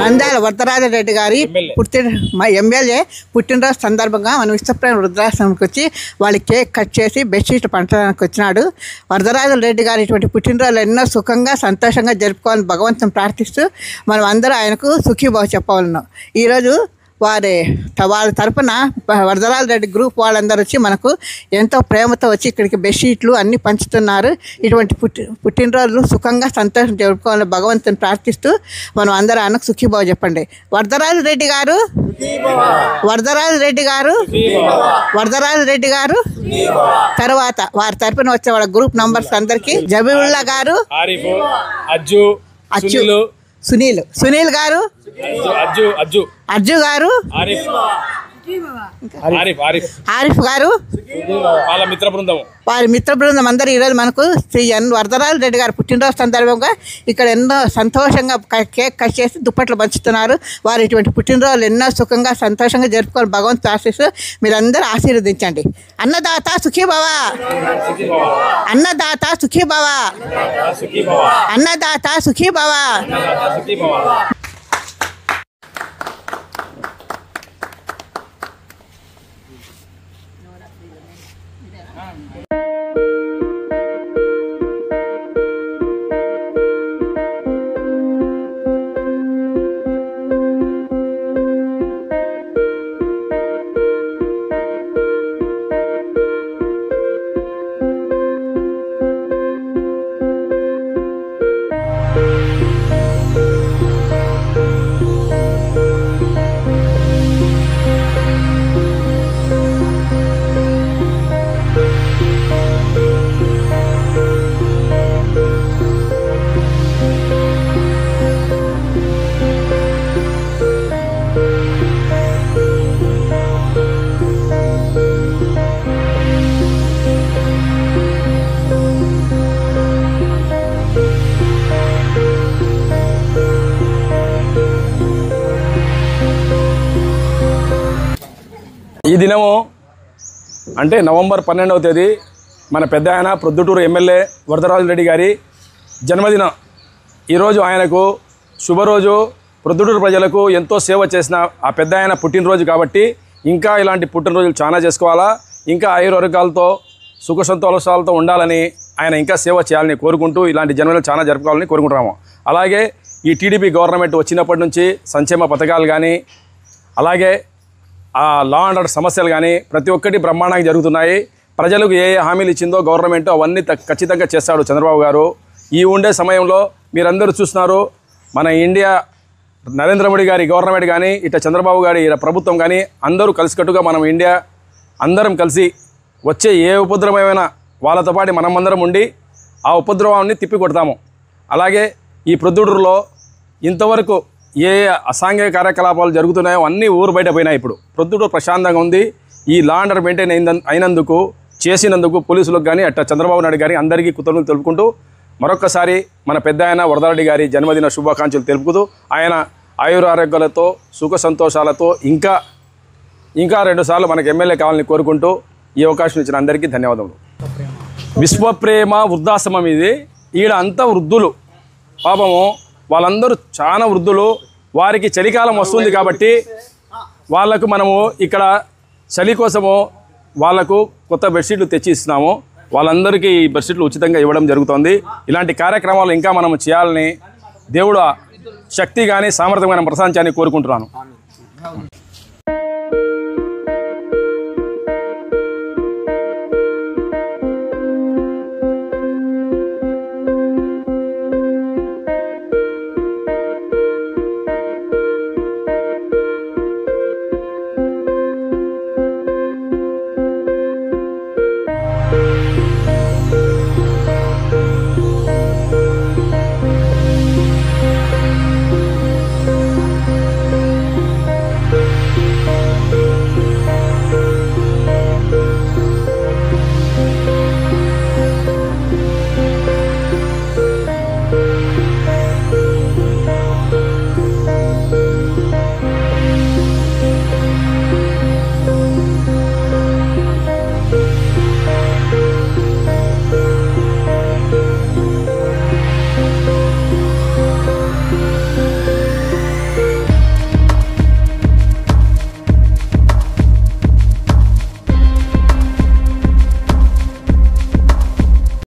నంద్యాల వరదరాజరెడ్డి గారి ఎమ్మెల్యే పుట్టినరోజు సందర్భంగా మనం ఇష్టప్రేమ వృద్ధాశ్రమంకి వచ్చి వాళ్ళకి కేక్ కట్ చేసి బెడ్షీట్ పంచడానికి వచ్చినాడు. వరదరాజరెడ్డి గారు ఇటువంటి పుట్టినరోజులు ఎన్నో సుఖంగా సంతోషంగా జరుపుకోవాలని భగవంతుని ప్రార్థిస్తూ మనం అందరూ ఆయనకు సుఖీభావ చెప్పవాలను. ఈరోజు వాళ్ళ తరపున వరదరాజరెడ్డి గ్రూప్ వాళ్ళందరూ వచ్చి మనకు ఎంతో ప్రేమతో వచ్చి ఇక్కడికి బెడ్షీట్లు అన్నీ పంచుతున్నారు. ఇటువంటి పుట్టినరోజులు సుఖంగా సంతోషం జరుపుకోవాలని భగవంతుని ప్రార్థిస్తూ మనం అందరూ ఆయనకు సుఖీభావ చెప్పండి. వరదరాజరెడ్డి గారు తర్వాత వారి తరపున వచ్చే వాళ్ళ గ్రూప్ నంబర్స్ అందరికీ జబీవుల్లా గారు, సునీల్ గారు, అజ్జు గారు, ఆరిఫ్ గారు, వారి మిత్ర బృందం అందరూ ఈరోజు మనకు శ్రీ ఎన్ వరదరాజరెడ్డి గారు పుట్టినరోజు సందర్భంగా ఇక్కడ ఎన్నో సంతోషంగా కేక్ కట్ చేసి దుప్పట్లు పంచుతున్నారు. వారు ఇటువంటి పుట్టినరోజులు ఎన్నో సుఖంగా సంతోషంగా జరుపుకోవాలి భగవంతుడు ఆశీస్సు మీరందరూ ఆశీర్వదించండి. అన్నదాత సుఖీభవ, అన్నదాత సుఖీభవ, అన్నదాత సుఖీభవ. ఈ దినము అంటే నవంబర్ 12వ తేదీ మన పెద్ద ఆయన ప్రొద్దుటూరు ఎమ్మెల్యే వరదరాజరెడ్డి గారి జన్మదినం. ఈరోజు ఆయనకు శుభరోజు. ప్రొద్దుటూరు ప్రజలకు ఎంతో సేవ చేసిన ఆ పెద్ద ఆయన పుట్టినరోజు కాబట్టి ఇంకా ఇలాంటి పుట్టినరోజులు చాలా చేసుకోవాలా, ఇంకా ఆయుర్వర్గాలతో సుఖ సంతోషాలతో ఉండాలని ఆయన ఇంకా సేవ చేయాలని కోరుకుంటూ ఇలాంటి జన్మదినాలు చాలా జరుపుకోవాలని కోరుకుంటున్నాము. అలాగే ఈ టీడీపీ గవర్నమెంట్ వచ్చినప్పటి నుంచి సంక్షేమ పథకాలు కానీ అలాగే ఆ లా అండ్ ఆర్డర్ సమస్యలు కానీ ప్రతి ఒక్కటి బ్రహ్మాండంగా జరుగుతున్నాయి. ప్రజలకు ఏ హామీలు ఇచ్చిందో గవర్నమెంట్ అవన్నీ ఖచ్చితంగా చేస్తాడు చంద్రబాబు గారు. ఈ ఉండే సమయంలో మీరందరూ చూస్తున్నారు మన ఇండియా నరేంద్ర మోడీ గారి గవర్నమెంట్ కానీ ఇట్లా చంద్రబాబు గారి ప్రభుత్వం కానీ అందరూ కలిసికట్టుగా మనం ఇండియా అందరం కలిసి వచ్చే ఏ ఉపద్రవమైనా వాళ్ళతో పాటు మనమందరం ఉండి ఆ ఉపద్రవాన్ని తిప్పికొడతాము. అలాగే ఈ ప్రొద్దుటూరులో ఇంతవరకు ఏ అసాంఘిక కార్యకలాపాలు జరుగుతున్నాయో అన్నీ ఊరు బయట పోయినాయి. ఇప్పుడు ప్రొద్దుటూరు ప్రశాంతంగా ఉంది. ఈ లా అండ్ ఆర్డర్ మెయింటైన్ అయినందుకు చేసినందుకు పోలీసులకు కానీ అట్లా చంద్రబాబు నాయుడు గారి అందరికీ కృతజ్ఞతలు తెలుపుకుంటూ మరొక్కసారి మన పెద్ద ఆయన వరదరాజరెడ్డి గారి జన్మదిన శుభాకాంక్షలు తెలుపుతూ ఆయన ఆయురారోగ్యాలతో సుఖ సంతోషాలతో ఇంకా 2 సార్లు మనకు ఎమ్మెల్యే కావాలని కోరుకుంటూ ఈ అవకాశం ఇచ్చిన అందరికీ ధన్యవాదములు. విశ్వప్రేమ వృద్ధాశ్రమం ఇది. ఈడ అంతా వృద్ధులు పాపము, వాళ్ళందరూ చాలా వృద్ధులు. వారికి చలికాలం వస్తుంది కాబట్టి వాళ్ళకు మనము ఇక్కడ చలి కోసము వాళ్ళకు కొత్త బెడ్షీట్లు తెచ్చి ఇస్తున్నాము. వాళ్ళందరికీ ఈ బెడ్షీట్లు ఉచితంగా ఇవ్వడం జరుగుతుంది. ఇలాంటి కార్యక్రమాలు ఇంకా మనం చేయాలని దేవుడు శక్తి కానీ సామర్థ్యం కానీ ప్రసాదించాలని కోరుకుంటున్నాను.